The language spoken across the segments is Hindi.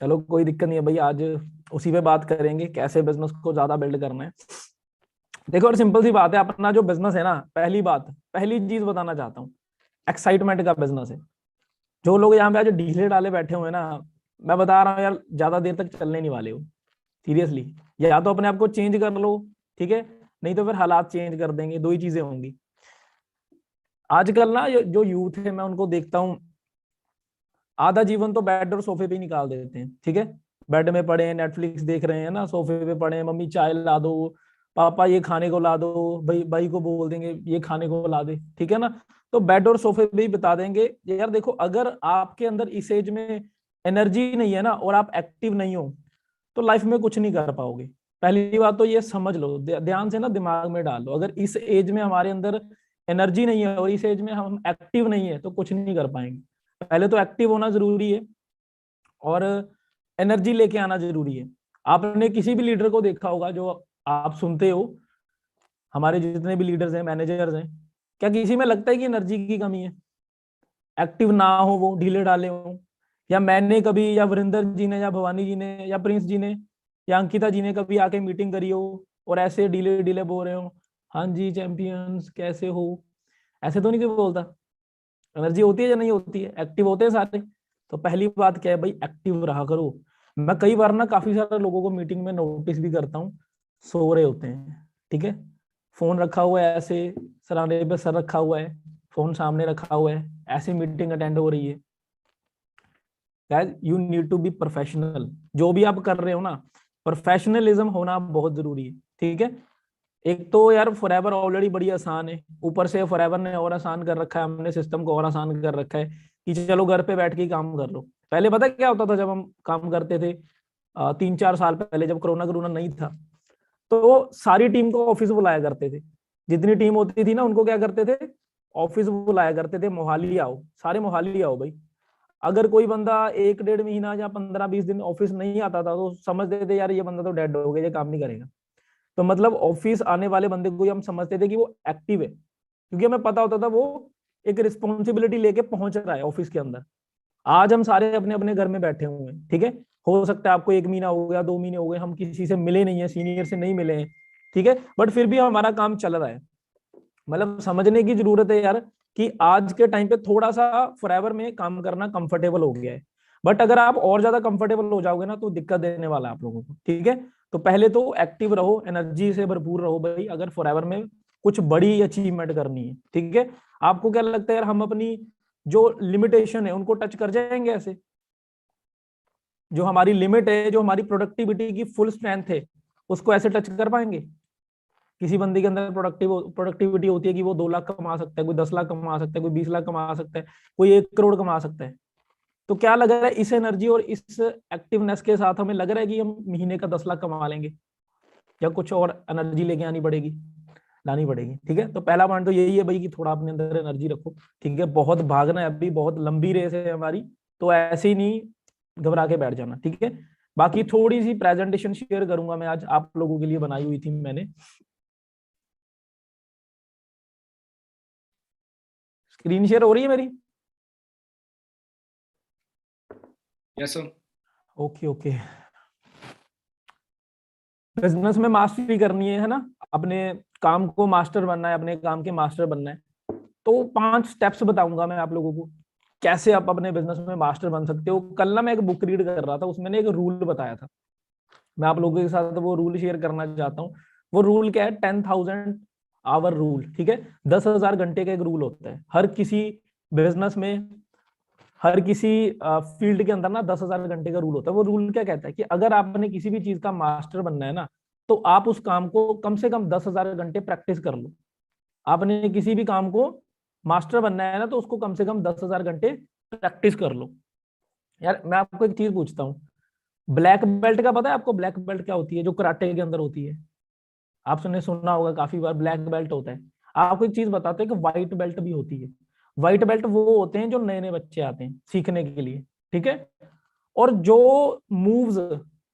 चलो कोई दिक्कत नहीं है भाई, आज उसी पे बात करेंगे कैसे बिजनेस को ज्यादा बिल्ड करना है। देखो और सिंपल सी बात है, अपना जो बिजनेस है ना, पहली चीज बताना चाहता हूँ, एक्साइटमेंट का बिजनेस है। जो लोग यहाँ पे आज ढीले डाले बैठे हुए हैं ना, मैं बता रहा हूँ यार, ज्यादा देर तक चलने नहीं वाले हो। सीरियसली, या तो अपने आप को चेंज कर लो, ठीक है, नहीं तो फिर हालात चेंज कर देंगे, दो ही चीजें होंगी। आजकल ना जो यूथ है, मैं उनको देखता हूँ, आधा जीवन तो बेड और सोफे पे ही निकाल देते हैं, ठीक है। बेड में पड़े हैं, नेटफ्लिक्स देख रहे हैं ना, सोफे पे पड़े हैं, मम्मी चाय ला दो, पापा ये खाने को ला दो, भाई भाई को बोल देंगे ये खाने को ला दे, ठीक है ना। तो बेड और सोफे पे ही बता देंगे। यार देखो, अगर आपके अंदर इस एज में एनर्जी नहीं है ना, और आप एक्टिव नहीं हो, तो लाइफ में कुछ नहीं कर पाओगे। पहली बात तो ये समझ लो, ध्यान से ना दिमाग में डाल लो, अगर इस एज में हमारे अंदर एनर्जी नहीं है और इस एज में हम एक्टिव नहीं है, तो कुछ नहीं कर पाएंगे। पहले तो एक्टिव होना जरूरी है, और एनर्जी लेके आना जरूरी है। आपने किसी भी लीडर को देखा होगा जो आप सुनते हो, हमारे जितने भी लीडर्स हैं, मैनेजर्स हैं, क्या किसी में लगता है कि एनर्जी की कमी है? एक्टिव ना हो, वो ढीले डाले हो? या मैंने कभी, या वरिंदर जी ने, या भवानी जी ने, या प्रिंस जी ने, या अंकिता जी ने कभी आके मीटिंग करी हो और ऐसे डीले डीले बोल रहे हो, हाँ जी चैंपियंस कैसे हो? ऐसे तो नहीं कोई बोलता। एनर्जी होती है या नहीं होती है? एक्टिव होते हैं सारे। तो पहली बात क्या है भाई, एक्टिव रहा करो। मैं कई बार ना काफी सारे लोगों को मीटिंग में नोटिस भी करता हूँ, सो रहे होते हैं, ठीक है। फोन रखा हुआ है ऐसे, सराहने पे सर रखा हुआ है, फोन सामने रखा हुआ है, ऐसे मीटिंग अटेंड हो रही है। Guys you need to be professional. जो भी आप कर रहे हो ना, प्रोफेशनलिज्म होना बहुत जरूरी है, ठीक है। एक तो यार फॉरएवर ऑलरेडी बड़ी आसान है, ऊपर से फॉरएवर ने और आसान कर रखा है, हमने सिस्टम को और आसान कर रखा है कि चलो घर पे बैठ के ही काम कर लो। पहले पता क्या होता था, जब हम काम करते थे 3-4 साल पहले, जब कोरोना कोरोना नहीं था, तो सारी टीम को ऑफिस बुलाया करते थे। जितनी टीम होती थी ना, उनको क्या करते थे, ऑफिस बुलाया करते थे, मोहाली आओ, सारे मोहाली आओ भाई। अगर कोई बंदा 1-1.5 महीना या 15-20 दिन ऑफिस नहीं आता था, तो समझते थे यार ये बंदा तो डेड हो गया, ये काम नहीं करेगा। तो मतलब ऑफिस आने वाले बंदे को हम समझते थे कि वो एक्टिव है, क्योंकि हमें पता होता था वो एक रिस्पॉन्सिबिलिटी लेके पहुंच रहा है ऑफिस के अंदर। आज हम सारे अपने अपने घर में बैठे हुए हैं, ठीक है। हो सकता है आपको 1 महीना हो गया, 2 महीने हो गए, हम किसी से मिले नहीं है, सीनियर से नहीं मिले हैं, ठीक है, बट फिर भी हमारा काम चल रहा है। मतलब समझने की जरूरत है यार, कि आज के टाइम पे थोड़ा सा फॉरएवर में काम करना कंफर्टेबल हो गया है। बट अगर आप और ज्यादा कंफर्टेबल हो जाओगे ना, तो दिक्कत देने वाला है आप लोगों को, ठीक है। तो पहले तो एक्टिव रहो, एनर्जी से भरपूर रहो भाई, अगर फॉरएवर में कुछ बड़ी अचीवमेंट करनी है, ठीक है। आपको क्या लगता है यार, हम अपनी जो लिमिटेशन है उनको टच कर जाएंगे ऐसे? जो हमारी लिमिट है, जो हमारी प्रोडक्टिविटी की फुल स्ट्रेंथ है, उसको ऐसे टच कर पाएंगे? किसी बंदे के अंदर प्रोडक्टिविटी होती है कि वो 2 लाख कमा सकता है, कोई 10 लाख कमा सकता है, कोई 20 लाख कमा सकता है, कोई 1 करोड़ कमा सकता है। तो क्या लग रहा है, इस एनर्जी और इस एक्टिवनेस के साथ हमें लग रहा है कि हम महीने का 10 लाख कमा लेंगे? या कुछ और एनर्जी लेके आनी पड़ेगी, लानी पड़ेगी, ठीक है। तो पहला पॉइंट तो यही है भाई, कि थोड़ा अपने अंदर एनर्जी रखो, ठीक है। बहुत भागना है अभी, बहुत लंबी रेस है हमारी, तो ऐसे ही नहीं घबरा के बैठ जाना, ठीक है। बाकी थोड़ी सी प्रेजेंटेशन शेयर करूंगा मैं, आज आप लोगों के लिए बनाई हुई थी मैंने। स्क्रीन शेयर हो रही है मेरी? Yes sir. Okay okay. Business में मास्टरी करनी है ना, अपने काम को मास्टर बनना है, अपने काम के मास्टर बनना है। तो 5 स्टेप्स बताऊंगा मैं आप लोगों को, कैसे आप अपने बिजनेस में मास्टर बन सकते हो। कल ना मैं एक बुक रीड कर रहा था, उसमें ने एक रूल बताया था, मैं आप लोगों के साथ वो रूल शेयर करना चाहता हूँ। वो रूल क्या है, 10,000 आवर रूल, ठीक है। 10,000 घंटे का एक रूल होता है हर किसी बिजनेस में, हर किसी फील्ड के अंदर ना 10,000 घंटे का रूल होता है। वो रूल क्या कहता है कि अगर आपने किसी भी चीज का मास्टर बनना है ना, तो आप उस काम को कम से कम 10,000 घंटे प्रैक्टिस कर लो। आपने किसी भी काम को मास्टर बनना है ना, तो उसको कम से कम 10,000 घंटे प्रैक्टिस कर लो। यार मैं आपको एक चीज पूछता हूँ, ब्लैक बेल्ट का पता है आपको? ब्लैक बेल्ट क्या होती है, जो कराटे के अंदर होती है? आपने सुना होगा काफी बार, ब्लैक बेल्ट होता है। आपको एक चीज बताते हैं कि व्हाइट बेल्ट भी होती है। व्हाइट बेल्ट वो होते हैं जो नए नए बच्चे आते हैं सीखने के लिए, ठीक है। और जो मूव्स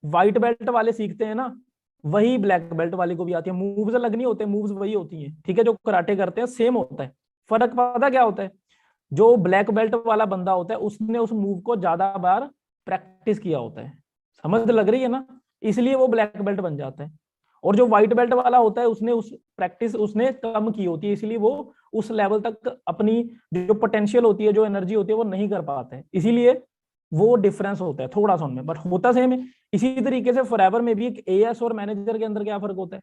व्हाइट बेल्ट वाले सीखते हैं ना, वही ब्लैक बेल्ट वाले को भी आती है। मूव्स अलग नहीं होते, मूव्स वही होती हैं, ठीक है। जो कराटे करते हैं सेम होता है। फर्क पता क्या होता है, जो ब्लैक बेल्ट वाला बंदा होता है उसने उस मूव को ज्यादा बार प्रैक्टिस किया होता है। समझ लग रही है ना? इसलिए वो ब्लैक बेल्ट बन जाता है। और जो व्हाइट बेल्ट वाला होता है उसने उस प्रैक्टिस उसने कम की होती है, इसलिए वो उस लेवल तक अपनी जो पोटेंशियल होती है, जो एनर्जी होती है, वो नहीं कर पाते हैं। इसीलिए वो डिफरेंस होता है थोड़ा सा उनमें, बट होता सेम है। इसी तरीके से फॉरएवर में भी एक एएस और मैनेजर के अंदर क्या फर्क होता है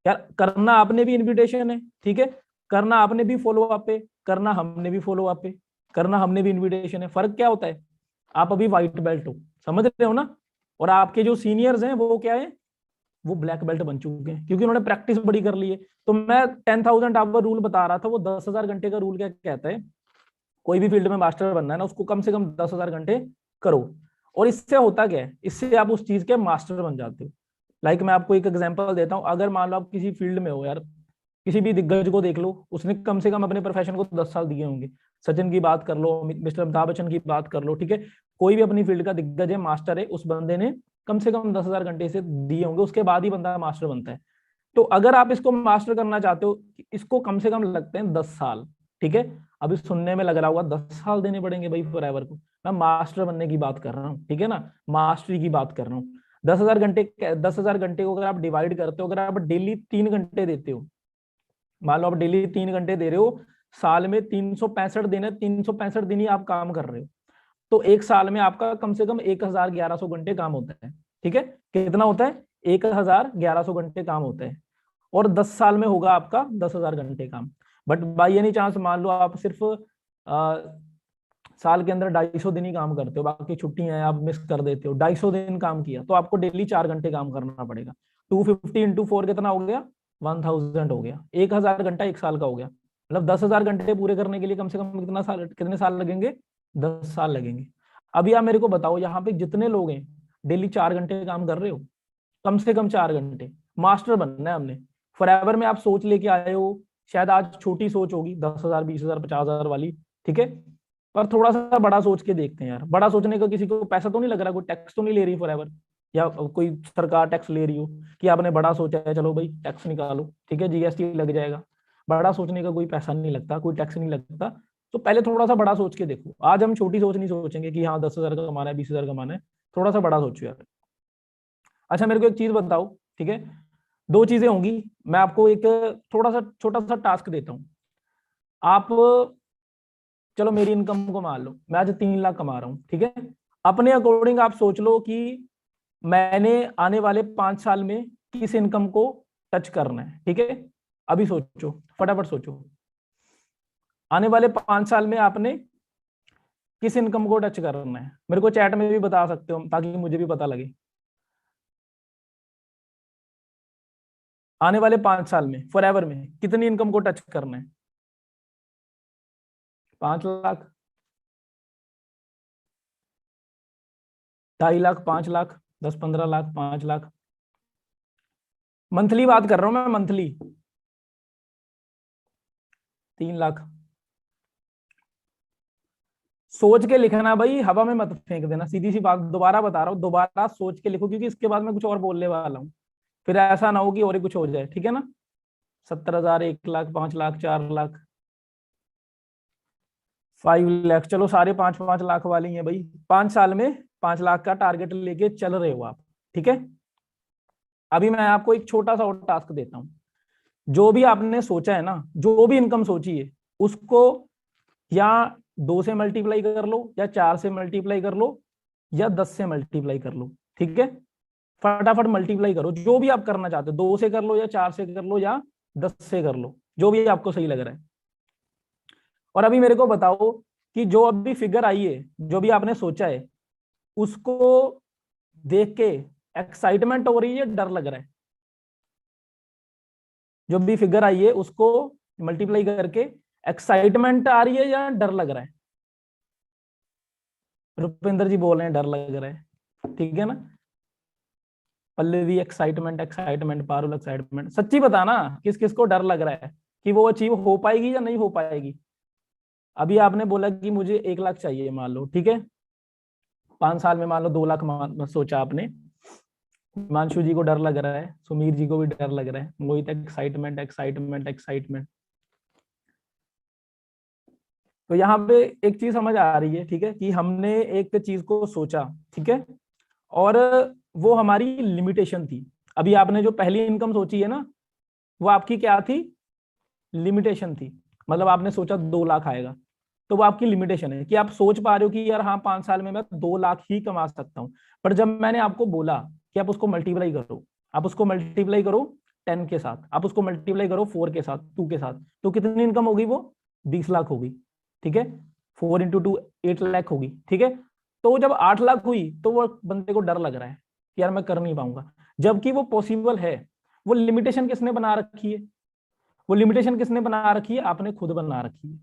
यार? करना आपने भी इन्विटेशन है, ठीक है, करना आपने भी फॉलो अप पे, करना हमने भी फॉलो अप पे, करना हमने भी इन्विटेशन है। फर्क क्या होता है? आप अभी व्हाइट बेल्ट हो, समझ रहे हो ना? और आपके जो सीनियर्स हैं वो क्या है? वो ब्लैक बेल्ट बन चुके हैं, क्योंकि उन्होंने प्रैक्टिस बड़ी कर ली है। तो मैं 10,000 आवर रूल बता रहा था, वो 10,000 घंटे का रूल क्या कहता है? कोई भी फील्ड में मास्टर बनना है ना, उसको कम से कम 10,000 घंटे करो। और इससे होता क्या है? इससे आप उस चीज के मास्टर बन जाते हो। लाइक मैं आपको एक एग्जांपल देता हूँ। अगर मान लो आप किसी फील्ड में हो यार, किसी भी दिग्गज को देख लो, उसने कम से कम अपने प्रोफेशन को 10 साल दिए होंगे। सचिन की बात कर लो, मिस्टर अमिताभ बच्चन की बात कर लो, ठीक है, कोई भी अपनी फील्ड का दिग्गज है, मास्टर है, उस बंदे ने कम से कम 10,000 घंटे से दिए होंगे, उसके बाद ही बंदा मास्टर बनता है। तो अगर आप इसको मास्टर करना चाहते हो, इसको कम से कम लगते हैं 10 साल, ठीक है। अभी सुनने में लग रहा होगा 10 साल देने पड़ेंगे भाई फॉरएवर को। मैं मास्टर बनने की बात कर रहा हूँ, ठीक है ना, मास्टरी की बात कर रहा हूँ। 10,000 घंटे को अगर आप डिवाइड करते हो, अगर आप डेली 3 घंटे देते हो, मान लो आप डेली 3 घंटे दे रहे हो, साल में 365 दिन है, 365 दिन ही आप काम कर रहे हो, तो एक साल में आपका कम से कम 1,1100 घंटे काम होता है, ठीक है। कितना होता है? 1,1100 घंटे काम होता है। और 10 साल में होगा आपका 10,000 घंटे काम। बट बाई एनी चांस मान लो आप सिर्फ साल के अंदर 250 दिन ही काम करते हो, बाकी छुट्टियां हैं आप मिस कर देते हो, 250 दिन काम किया तो आपको डेली 4 घंटे काम करना पड़ेगा। 250 इंटू 4 कितना हो गया? 1,000 हो गया। 1,000 घंटा एक साल का हो गया। मतलब 10,000 घंटे पूरे करने के लिए कम से कम कितने साल लगेंगे? 10 साल लगेंगे। अभी आप मेरे को बताओ, यहाँ पे जितने लोग हैं डेली 4 घंटे काम कर रहे हो, कम से कम 4 घंटे, मास्टर बनना है हमने। फॉरएवर में आप सोच लेके आए हो, शायद आज छोटी सोच होगी, 10,000, 20,000, 50,000 वाली, ठीक है, पर थोड़ा सा बड़ा सोच के देखते हैं यार। बड़ा सोचने का किसी को पैसा तो नहीं लग रहा, कोई टैक्स तो नहीं ले रही फॉरएवर, या कोई सरकार टैक्स ले रही हो कि आपने बड़ा सोचा है, चलो भाई टैक्स निकालो, ठीक है, जीएसटी लग जाएगा। बड़ा सोचने का कोई पैसा नहीं लगता, कोई टैक्स नहीं लगता। तो पहले थोड़ा सा बड़ा सोच के देखो। आज हम छोटी सोच नहीं सोचेंगे कि हाँ 10,000 का कमाना है, 20,000 कमाना है, थोड़ा सा बड़ा सोचो यार। अच्छा मेरे को एक चीज बताओ, ठीक है, दो चीजें होंगी। मैं आपको एक थोड़ा सा छोटा सा टास्क देता हूँ। आप, चलो मेरी इनकम को मान लो, मैं आज 3 लाख कमा रहा हूँ, ठीक है। अपने अकॉर्डिंग आप सोच लो कि मैंने आने वाले 5 साल में किस इनकम को टच करना है, ठीक है। अभी सोचो, फटाफट सोचो, आने वाले 5 साल में आपने किस इनकम को टच करना है। मेरे को चैट में भी बता सकते हो ताकि मुझे भी पता लगे। आने वाले 5 साल में फॉरएवर में कितनी इनकम को टच करना है? 5 लाख, 2.5 लाख, 5 लाख, 10-15 लाख, 5 लाख। मंथली बात कर रहा हूं मैं, मंथली। 3 लाख। सोच के लिखना भाई, हवा में मत फेंक देना, सीधी सी बात दोबारा बता रहा हूँ, दोबारा सोच के लिखो, क्योंकि इसके बाद मैं कुछ और बोलने वाला हूँ, फिर ऐसा ना हो कि और ही कुछ हो जाए, ठीक है ना। 70,000, 1 लाख, 5 लाख, 4 लाख, 5 लाख, चलो सारे 5-5 लाख वाली हैं भाई। 5 साल में 5 लाख का टारगेट लेके चल रहे हो आप, ठीक है। अभी मैं आपको एक छोटा सा और टास्क देता हूँ। जो भी आपने सोचा है ना, जो भी इनकम सोची है, उसको या 2 से मल्टीप्लाई कर लो, या 4 से मल्टीप्लाई कर लो, या 10 से मल्टीप्लाई कर लो, ठीक है। फटाफट मल्टीप्लाई करो, जो भी आप करना चाहते हो, 2 से कर लो, या 4 से कर लो, या 10 से कर लो, जो भी आपको सही लग रहा है। और अभी मेरे को बताओ कि जो अभी फिगर आई है, जो भी आपने सोचा है, उसको देख के एक्साइटमेंट हो रही है, डर लग रहा है? जो भी फिगर आई है उसको मल्टीप्लाई करके एक्साइटमेंट आ रही है या डर लग रहा है? रुपेंद्र जी बोल रहे हैं डर लग रहा है, ठीक है ना। Pallavi excitement, excitement, Parul excitement. सच्ची बताना किस किस को डर लग रहा है कि वो अचीव हो पाएगी या नहीं हो पाएगी। अभी आपने बोला कि मुझे 1 लाख चाहिए, मान लो, ठीक है, 5 साल में मान लो 2 लाख सोचा आपने। हिमांशु जी को डर लग रहा है, सुमीर जी को भी डर लग रहा है, मोहित एक्साइटमेंट, एक्साइटमेंट, एक्साइटमेंट। तो यहाँ पे एक चीज समझ आ रही है, ठीक है, कि हमने एक चीज को सोचा, ठीक है, और वो हमारी लिमिटेशन थी। अभी आपने जो पहली इनकम सोची है ना, वो आपकी क्या थी? लिमिटेशन थी। मतलब आपने सोचा 2 लाख आएगा, तो वो आपकी लिमिटेशन है कि आप सोच पा रहे हो कि यार हाँ 5 साल में मैं 2 लाख ही कमा सकता हूँ। पर जब मैंने आपको बोला कि आप उसको मल्टीप्लाई करो, आप उसको मल्टीप्लाई करो 10 के साथ, आप उसको मल्टीप्लाई करो 4 के साथ, 2 के साथ, तो कितनी इनकम होगी? वो 20 लाख होगी, ठीक है। 4 × 2 8 लाख होगी, ठीक है। तो जब 8 लाख हुई तो वो बंदे को डर लग रहा है कि यार मैं कर नहीं पाऊंगा, जबकि वो पॉसिबल है। वो लिमिटेशन किसने बना रखी है? वो लिमिटेशन किसने बना रखी है? आपने खुद बना रखी है।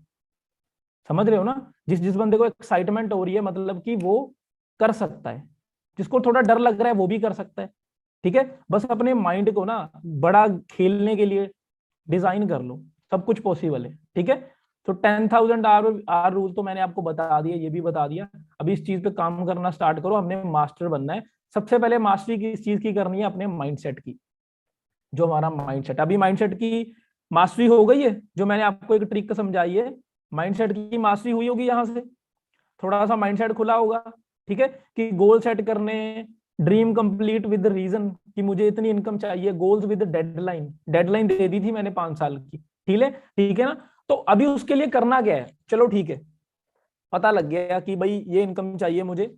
समझ रहे हो ना? जिस जिस बंदे को एक्साइटमेंट हो रही है, मतलब कि वो कर सकता है। जिसको थोड़ा डर लग रहा है वो भी कर सकता है, ठीक है। बस अपने माइंड को ना बड़ा खेलने के लिए डिजाइन कर लो, सब कुछ पॉसिबल है, ठीक है। तो 10,000 आर रूल तो मैंने आपको बता दिया, ये भी बता दिया। अभी इस चीज पे काम करना स्टार्ट करो, हमने मास्टर बनना है। सबसे पहले मास्टरी किस चीज की करनी है? अपने माइंडसेट की। जो हमारा माइंडसेट, अभी माइंडसेट की मास्टरी हो गई है, जो मैंने आपको एक ट्रिक समझाई है, माइंडसेट की मास्टरी हुई होगी। यहाँ से थोड़ा सा माइंडसेट खुला होगा, ठीक है, कि गोल सेट करने, ड्रीम कंप्लीट विद रीजन, कि मुझे इतनी इनकम चाहिए, गोल्स विद डेडलाइन, डेडलाइन दे दी थी मैंने 5 साल की, ठीक है ना। तो अभी उसके लिए करना क्या है? चलो ठीक है, पता लग गया कि भाई ये इनकम चाहिए मुझे,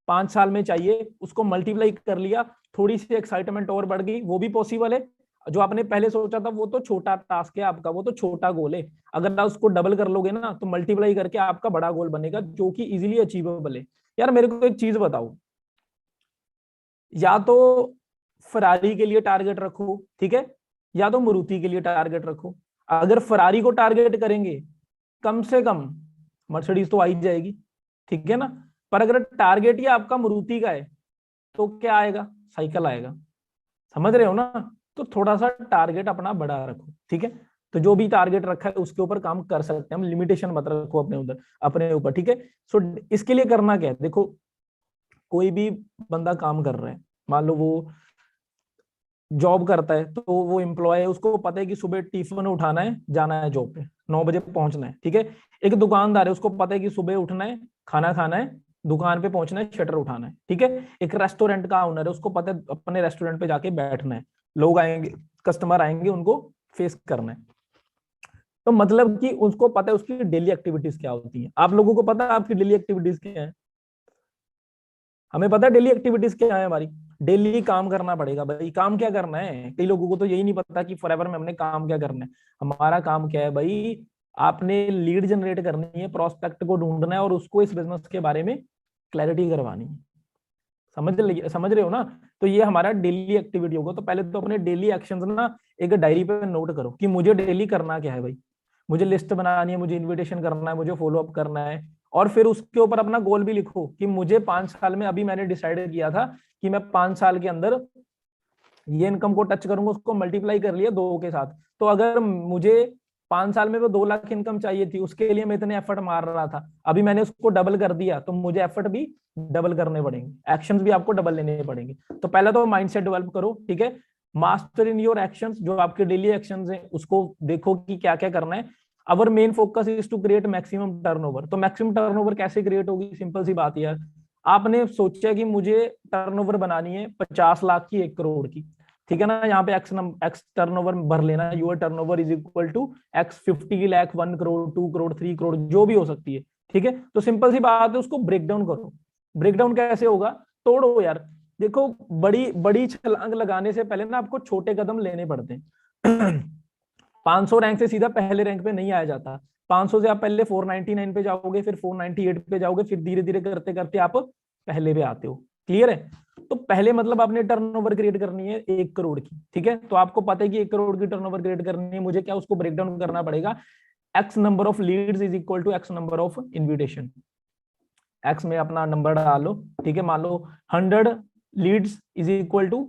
5 साल में चाहिए, उसको मल्टीप्लाई कर लिया, थोड़ी सी एक्साइटमेंट और बढ़ गई, वो भी पॉसिबल है। जो आपने पहले सोचा था वो तो छोटा टास्क है आपका, वो तो छोटा गोल है। अगर आप उसको डबल कर लोगे ना, तो मल्टीप्लाई करके आपका बड़ा गोल बनेगा, जो कि इजीली अचीवेबल है। यार मेरे को एक चीज बताओ, या तो फरारी के लिए टारगेट रखो, ठीक है, या तो मारुति के लिए टारगेट रखो। अगर फरारी को टारगेट करेंगे, कम से कम मर्सिडीज तो आ ही जाएगी, ठीक है ना। पर अगर टारगेट ही आपका मारुति का है, तो क्या आएगा? साइकिल आएगा। समझ रहे हो ना? तो थोड़ा सा टारगेट अपना बड़ा रखो, ठीक है। तो जो भी टारगेट रखा है उसके ऊपर काम कर सकते हैं हम, लिमिटेशन मत रखो अपने उधर, अपने ऊपर, ठीक है। सो इसके लिए करना क्या है? देखो, कोई भी बंदा काम कर रहा है, मान लो वो जॉब करता है, तो वो एम्प्लॉय है, उसको पता है कि सुबह टिफिन उठाना है, जाना है जॉब पे, 9 बजे पहुंचना है, ठीक है। एक दुकानदार है, उसको पता है कि सुबह उठना है, खाना खाना है, दुकान पे पहुंचना है, शटर उठाना है, ठीक है। एक रेस्टोरेंट का ओनर है, उसको पता है अपने रेस्टोरेंट पे जाके बैठना है, लोग आएंगे, कस्टमर आएंगे, उनको फेस करना है। तो मतलब कि उसको पता है उसकी डेली एक्टिविटीज क्या होती है। आप लोगों को पता है आपकी डेली एक्टिविटीज क्या है? हमें पता है डेली एक्टिविटीज क्या है हमारी। डेली काम करना पड़ेगा भाई। काम क्या करना है? कई लोगों को तो यही नहीं पता कि फॉरएवर में हमने काम क्या करना है। हमारा काम क्या है भाई? आपने लीड जनरेट करनी है, प्रोस्पेक्ट को ढूंढना है, और उसको इस बिजनेस के बारे में क्लैरिटी करवानी है। समझ रहे हो ना? तो ये हमारा डेली एक्टिविटी होगा। तो पहले तो अपने डेली एक्शंस ना एक डायरी पे नोट करो कि मुझे डेली करना क्या है भाई। मुझे लिस्ट बनानी है, मुझे इनविटेशन करना है, मुझे फॉलो अप करना है। और फिर उसके ऊपर अपना गोल भी लिखो कि मुझे 5 साल में, अभी मैंने डिसाइड किया था कि मैं 5 साल के अंदर ये इनकम को टच करूंगा, उसको मल्टीप्लाई कर लिया 2 के साथ। तो अगर मुझे 5 साल में वो 2 लाख इनकम चाहिए थी, उसके लिए मैं इतने एफर्ट मार रहा था, अभी मैंने उसको डबल कर दिया, तो मुझे एफर्ट भी डबल करने पड़ेंगे, एक्शंस भी आपको डबल लेने पड़ेंगे। तो पहले तो माइंडसेट डेवलप करो, ठीक है। मास्टर इन योर एक्शंस, जो आपके डेली एक्शंस हैं उसको देखो कि क्या क्या करना है। Our main focus is to create maximum turnover. तो मैक्सिमम टर्नओवर कैसे क्रिएट होगी? सिंपल सी बात यार, आपने सोचा कि मुझे टर्नओवर बनानी है 50 लाख की, 1 करोड़ की, ठीक है ना। यहाँ पे एक्स टर्नओवर भर लेना, your turnover is equal to X, 50 lakh, 1 crore, 2 crore, 3 crore, जो भी हो सकती है, ठीक है। तो सिंपल सी बात है, उसको ब्रेक डाउन करो। ब्रेक डाउन कैसे होगा? तोड़ो यार। देखो, बड़ी बड़ी छलांग लगाने से पहले ना आपको छोटे कदम लेने पड़ते हैं। 500 रैंक से सीधा पहले रैंक पे नहीं आया जाता। 500 से आप पहले 499 पे जाओगे, फिर 498 पे जाओगे, फिर धीरे धीरे करते करते आप पहले पे आते हो। क्लियर है? तो पहले मतलब आपने टर्नओवर क्रिएट करनी है 1 करोड़ की, ठीक है। तो आपको पता है कि 1 करोड़ की टर्नओवर क्रिएट करनी है, मुझे क्या उसको ब्रेक डाउन करना पड़ेगा। X number of leads is equal to x number of invitation. X में अपना नंबर डालो, ठीक है। मान लो 100 लीड्स इज इक्वल टू,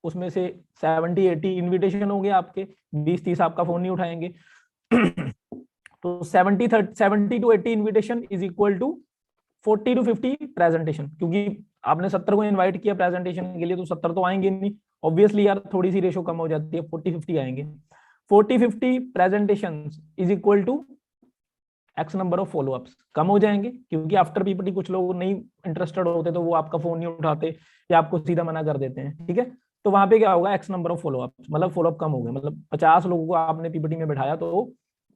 उसमें से 70-80 इन्विटेशन हो गए आपके, 20-30 आपका फोन नहीं उठाएंगे। तो 70-80 invitation is equal to 40-50 presentation, क्योंकि आपने 70 को इनवाइट किया प्रेजेंटेशन के लिए, तो 70 तो आएंगे नहीं। ऑब्वियसली यार थोड़ी सी रेशो कम हो जाती है, 40-50 आएंगे। 40-50 presentation is equal to x number of follow ups कम हो जाएंगे, क्योंकि आफ्टर पीपीटी कुछ लोग नहीं इंटरेस्टेड होते तो वो आपका फोन नहीं उठाते या आपको सीधा मना कर देते हैं, ठीक है। तो वहां पे क्या होगा, एक्स नंबर ऑफ फॉलोअप, मतलब फॉलोअप कम हो गए, मतलब 50 लोगों को आपने पीपीटी में बैठाया तो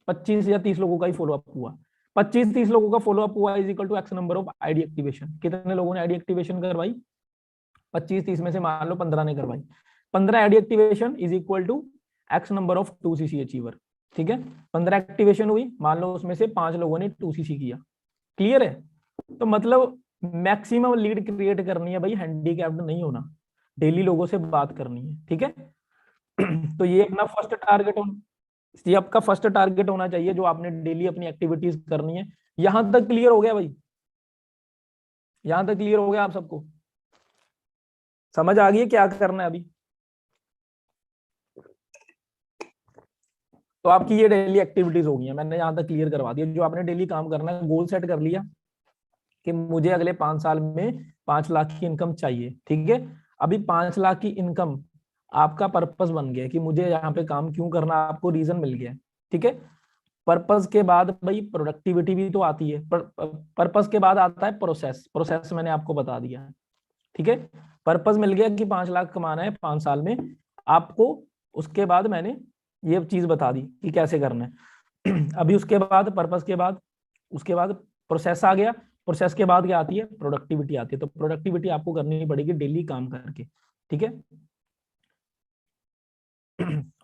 25 या 30 लोगों का ही फॉलोअप हुआ। 25-30 लोगों का फॉलोअप हुआ is equal to x number of ID activation. कितने लोगों ने आईडी एक्टिवेशन करवाई? 25-30 में से मान लो 15 ने करवाई। 15 ID activation is equal to x number of 2cc achiever, ठीक है। 15 एक्टिवेशन हुई, मान लो उसमें से 5 लोगों ने 2cc किया। क्लियर है? तो मतलब मैक्सिमम लीड क्रिएट करनी है भाई, हैंडीकैप्ड नहीं होना, डेली लोगों से बात करनी है, ठीक है। तो ये अपना फर्स्ट टारगेट ये आपका फर्स्ट टारगेट होना चाहिए, जो आपने डेली अपनी एक्टिविटीज करनी है। यहां तक क्लियर हो गया भाई? यहां तक क्लियर हो गया आप सबको? समझ आ गई है क्या करना है अभी? तो आपकी ये डेली एक्टिविटीज हो गई है, मैंने यहाँ तक क्लियर करवा दिया। जो आपने डेली काम करना है, गोल सेट कर लिया कि मुझे अगले 5 साल में 5 लाख की इनकम चाहिए, ठीक है। अभी 5 लाख की इनकम आपका पर्पस बन गया कि मुझे यहाँ पे काम क्यों करना, आपको रीजन मिल गया, ठीक है। पर्पस के बाद भाई प्रोडक्टिविटी भी तो आती है, पर्पस के बाद आता है प्रोसेस। प्रोसेस मैंने आपको बता दिया है, ठीक है। पर्पस मिल गया कि 5 लाख कमाना है 5 साल में आपको, उसके बाद मैंने ये चीज बता दी कि कैसे करना है। अभी उसके बाद पर्पस के बाद उसके बाद प्रोसेस आ गया। प्रोसेस के बाद क्या आती है? प्रोडक्टिविटी आती है। तो प्रोडक्टिविटी आपको करनी पड़ेगी डेली काम करके, ठीक है।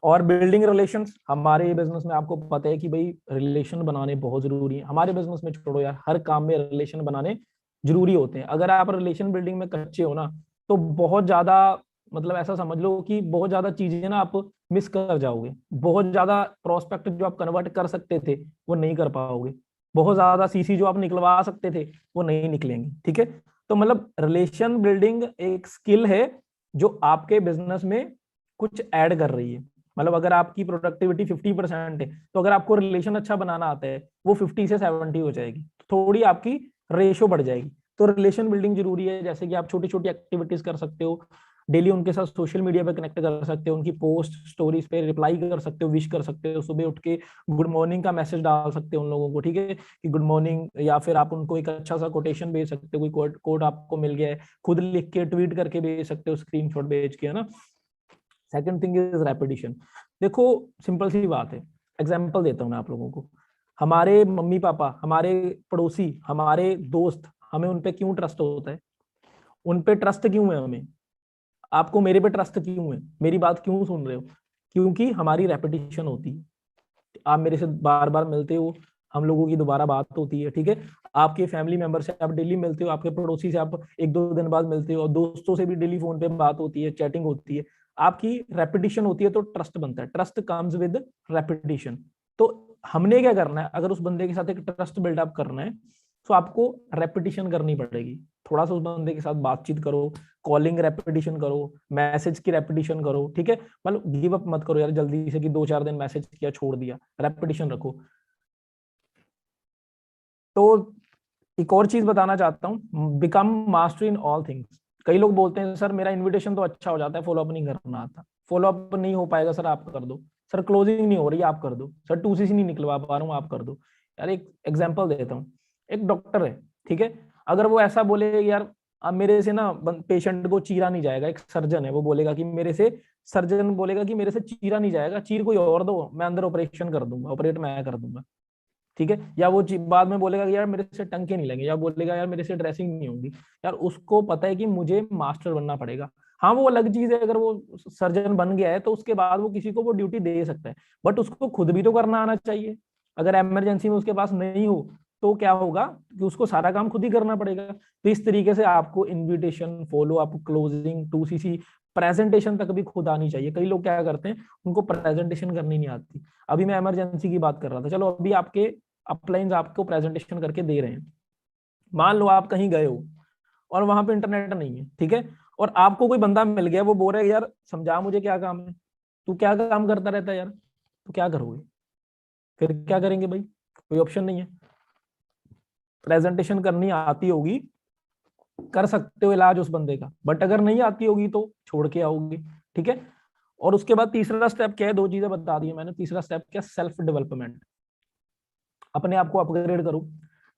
और बिल्डिंग रिलेशंस, हमारे बिजनेस में आपको पता है कि भाई रिलेशन बनाने बहुत जरूरी है। हमारे बिजनेस में छोड़ो यार, हर काम में रिलेशन बनाने जरूरी होते हैं। अगर आप रिलेशन बिल्डिंग में कच्चे हो ना, तो बहुत ज्यादा, मतलब ऐसा समझ लो कि बहुत ज्यादा चीजें ना आप मिस कर जाओगे। बहुत ज्यादा प्रोस्पेक्ट जो आप कन्वर्ट कर सकते थे वो नहीं कर पाओगे। बहुत ज्यादा सीसी जो आप निकलवा सकते थे वो नहीं निकलेंगे, ठीक है। तो मतलब रिलेशन बिल्डिंग एक स्किल है जो आपके बिजनेस में कुछ ऐड कर रही है। मतलब अगर आपकी प्रोडक्टिविटी 50% है, तो अगर आपको रिलेशन अच्छा बनाना आता है, वो 50 से 70 हो जाएगी, थोड़ी आपकी रेशो बढ़ जाएगी। तो रिलेशन बिल्डिंग जरूरी है। जैसे कि आप छोटी छोटी एक्टिविटीज कर सकते हो डेली, उनके साथ सोशल मीडिया पे कनेक्ट कर सकते हो, उनकी पोस्ट स्टोरीज पे रिप्लाई कर सकते हो, विश कर सकते हो, सुबह उठ के गुड मॉर्निंग का मैसेज डाल सकते हो उन लोगों को, ठीक है, कि गुड मॉर्निंग। या फिर आप उनको एक अच्छा सा कोटेशन भेज सकते हो, कोई कोड आपको मिल गया है, खुद लिख के ट्वीट करके भेज सकते हो, स्क्रीनशॉट भेज के, है ना। Second thing is repetition. देखो सिंपल सी बात है, एग्जांपल देता हूँ मैं आप लोगों को। हमारे मम्मी पापा, हमारे पड़ोसी, हमारे दोस्त, हमें उन पे क्यों ट्रस्ट होता है? उन पे ट्रस्ट क्यों है हमें? आपको मेरे पे ट्रस्ट क्यों है? मेरी बात क्यों सुन रहे हो? क्योंकि हमारी रेपिटेशन होती है। आप मेरे से बार बार मिलते हो, हम लोगों की दोबारा बात होती है, ठीक है। आपके फैमिली मेंबर से आप डेली मिलते हो, आपके पड़ोसी से आप 1-2 दिन बाद मिलते हो, और दोस्तों से भी डेली फोन पे बात होती है, चैटिंग होती है। आपकी रेपिटेशन होती है तो ट्रस्ट बनता है। Trust comes with repetition. तो हमने क्या करना है, अगर उस बंदे के साथ एक ट्रस्ट बिल्डअप करना है, तो आपको रेपिटेशन करनी पड़ेगी। थोड़ा सा उस बंदे के साथ बातचीत करो, कॉलिंग रेपिटेशन करो, मैसेज की रेपिटेशन करो, ठीक है। मतलब गिव अप मत करो यार जल्दी से कि 2-4 दिन मैसेज किया छोड़ दिया, रेपिटेशन रखो। तो एक और चीज बताना चाहता हूँ, become master in all things. कई लोग बोलते हैं सर मेरा इनविटेशन तो अच्छा हो जाता है, फॉलोअप नहीं करना आता। फॉलोअप नहीं हो पाएगा सर, आप कर दो। सर क्लोजिंग नहीं हो रही, आप कर दो। सर 2cc नहीं निकलवा पा रहा हूँ, आप कर दो। यार एक एग्जाम्पल देता हूँ। एक डॉक्टर है, ठीक है। अगर वो ऐसा बोले यार अब मेरे से ना पेशेंट को चीरा नहीं जाएगा, एक सर्जन है वो बोलेगा कि मेरे से, सर्जन बोलेगा कि मेरे से चीरा नहीं जाएगा, चीर कोई और दो, मैं अंदर ऑपरेशन कर दूंगा, ऑपरेट मैं कर दूंगा, ठीक है। या वो बाद में बोलेगा कि यार मेरे से टंके नहीं लगे, या बोलेगा यार मेरे से ड्रेसिंग नहीं होगी। यार उसको पता है कि मुझे मास्टर बनना पड़ेगा। हाँ वो अलग चीज है, अगर वो सर्जन बन गया है तो उसके बाद वो किसी को वो ड्यूटी दे सकता है, बट उसको खुद भी तो करना आना चाहिए। अगर इमरजेंसी में उसके पास नहीं हो तो क्या होगा कि उसको सारा काम खुद ही करना पड़ेगा। तो इस तरीके से आपको invitation, follow up, closing, 2cc, presentation तक भी खुद आनी चाहिए। कई लोग क्या करते हैं, उनको प्रेजेंटेशन करनी नहीं आती। अभी मैं इमरजेंसी की बात कर रहा था, चलो अभी आपके अपलाइंस आपको प्रेजेंटेशन करके दे रहे हैं। मान लो आप कहीं गए हो और वहां पे इंटरनेट नहीं है, ठीक है, और आपको कोई बंदा मिल गया, वो बोल रहा है यार समझा मुझे क्या काम है। तू क्या काम करता रहता है यार, तो क्या करोगे? फिर क्या करेंगे भाई? कोई ऑप्शन नहीं है। प्रेजेंटेशन करनी आती होगी, कर सकते हो इलाज उस बंदे का, बट अगर नहीं आती होगी तो छोड़ के आओगे, ठीक है। और उसके बाद तीसरा स्टेप क्या है? 2 चीजें बता दी मैंने। तीसरा स्टेप क्या? Self development. अपने आप को अपग्रेड करो,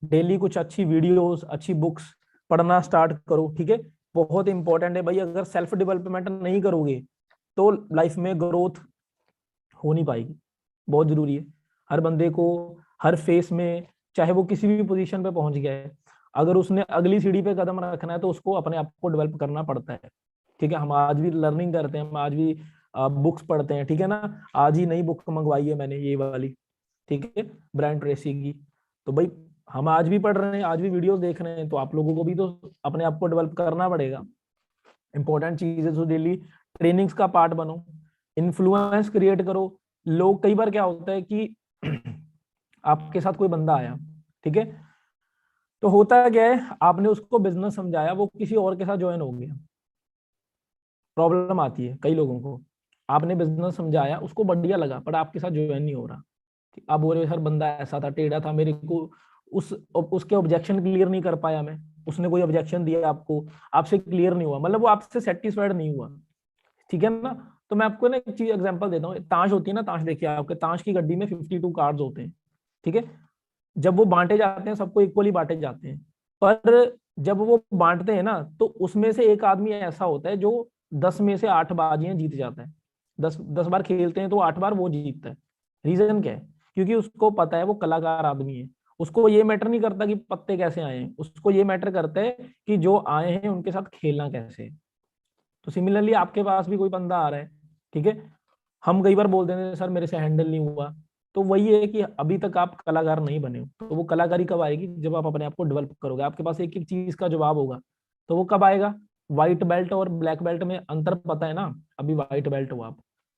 डेली कुछ अच्छी वीडियोस, अच्छी बुक्स पढ़ना स्टार्ट करो, ठीक है। बहुत इंपॉर्टेंट है भाई, अगर सेल्फ डेवलपमेंट नहीं करोगे तो लाइफ में ग्रोथ हो नहीं पाएगी। बहुत जरूरी है हर बंदे को, हर फेस में, चाहे वो किसी भी पोजीशन पे पहुंच गया है, अगर उसने अगली सीढ़ी पे कदम रखना है तो उसको अपने आप को डेवलप करना पड़ता है, ठीक है। हम आज भी लर्निंग करते हैं, हम आज भी बुक्स पढ़ते हैं, ठीक है ना। आज ही नई बुक मंगवाई है मैंने, ये वाली, ठीक है, ब्रायन ट्रेसी की। तो भाई हम आज भी पढ़ रहे हैं, आज भी वीडियोस देख रहे हैं, तो आप लोगों को भी तो अपने आप को डेवलप करना पड़ेगा। इंपॉर्टेंट चीज है, तो डेली ट्रेनिंग्स का पार्ट बनो, इन्फ्लुएंस क्रिएट करो। लोग, कई बार क्या होता है कि आपके साथ कोई बंदा आया, ठीक है, तो होता क्या है, आपने उसको बिजनेस समझाया, वो किसी और के साथ ज्वाइन हो गया। प्रॉब्लम आती है कई लोगों को, आपने बिजनेस समझाया, उसको बढ़िया लगा, पर आपके साथ ज्वाइन नहीं हो रहा। आप बोल रहे सर बंदा ऐसा था, टेढ़ा था, मेरे को उसके ऑब्जेक्शन क्लियर नहीं कर पाया मैं, उसने कोई ऑब्जेक्शन दिया आपको, आपसे क्लियर नहीं हुआ, मतलब वो आपसे सेटिस्फाइड नहीं हुआ, ठीक है ना। तो मैं आपको ना एक चीज एग्जांपल देता हूँ। ताश होती है ना, ताश देखिए, आपके ताश की गड्डी में 52 कार्ड्स होते हैं, ठीक है। जब वो बांटे जाते हैं, सबको इक्वली बांटे जाते हैं, पर जब वो बांटते हैं ना, तो उसमें से एक आदमी ऐसा होता है जो 10 में से 8 बाजियां जीत जाता है। 10 बार खेलते हैं तो 8 बार वो जीतता है। रीजन क्या है? क्योंकि उसको पता है वो कलाकार आदमी है, उसको ये मैटर नहीं करता कि पत्ते कैसे आए हैं, उसको ये मैटर करता है कि जो आए हैं उनके साथ खेलना कैसे है। तो सिमिलरली आपके पास भी कोई बंदा आ रहा है, ठीक है, हम कई बार बोल देते हैं सर मेरे से हैंडल नहीं हुआ, तो वही है कि अभी तक आप कलाकार नहीं बने हो। तो वो कलाकारी कब आएगी? जब आप अपने आप को डेवलप करोगे, आपके पास एक एक चीज का जवाब होगा। तो वो कब आएगा? व्हाइट बेल्ट और ब्लैक बेल्ट में अंतर पता है ना, अभी व्हाइट बेल्ट हो आप,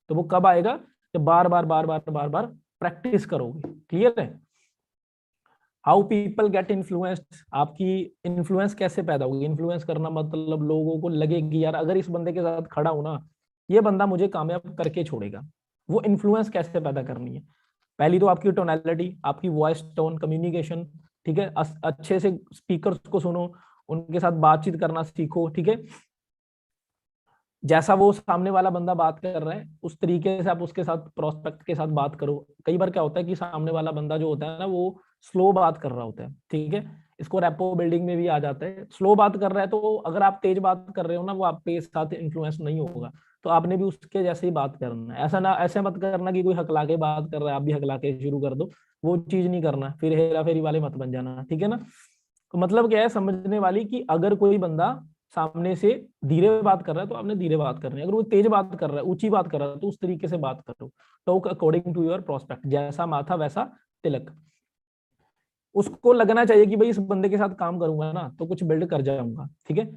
तो वो कब आएगा? जब बार बार बार बार बार बार प्रैक्टिस करोगे। क्लियर है? हाउ पीपल गेट इन्फ्लुएंस्ड, आपकी इन्फ्लुएंस कैसे पैदा होगी? इन्फ्लुएंस करना मतलब लोगों को लगे कि यार अगर इस बंदे के साथ खड़ा हूं ना, ये बंदा मुझे कामयाब करके छोड़ेगा। वो इन्फ्लुएंस कैसे पैदा करनी है? पहली तो आपकी टोनैलिटी, आपकी वॉइस टोन, कम्युनिकेशन, ठीक है। अच्छे से स्पीकर्स को सुनो, उनके साथ बातचीत करना सीखो, ठीक है। जैसा वो सामने वाला बंदा बात कर रहा है उस तरीके से आप उसके साथ, प्रोस्पेक्ट के साथ बात करो। कई बार क्या होता है कि सामने वाला बंदा जो होता है ना, वो स्लो बात कर रहा होता है, ठीक है। इसको रैपो बिल्डिंग में भी आ जाता है। स्लो बात कर रहा है, तो अगर आप तेज बात कर रहे हो ना, वो आपके साथ इन्फ्लुएंस नहीं होगा। तो आपने भी उसके जैसे ही बात करना है। ऐसा ना, ऐसे मत करना कि कोई हकला के बात कर रहा है आप भी हकला के शुरू कर दो, वो चीज नहीं करना, फिर हेरा फेरी वाले मत बन जाना, ठीक है ना। तो मतलब क्या है समझने वाली, कि अगर कोई बंदा सामने से धीरे बात कर रहा है तो आपने धीरे बात करनी है, अगर वो तेज बात कर रहा है, ऊंची बात कर रहा है, तो उस तरीके से बात करो। Talk according to your prospect, जैसा माथा वैसा तिलक। उसको लगना चाहिए कि भाई इस बंदे के साथ काम करूंगा ना तो कुछ बिल्ड कर जाऊंगा, ठीक है।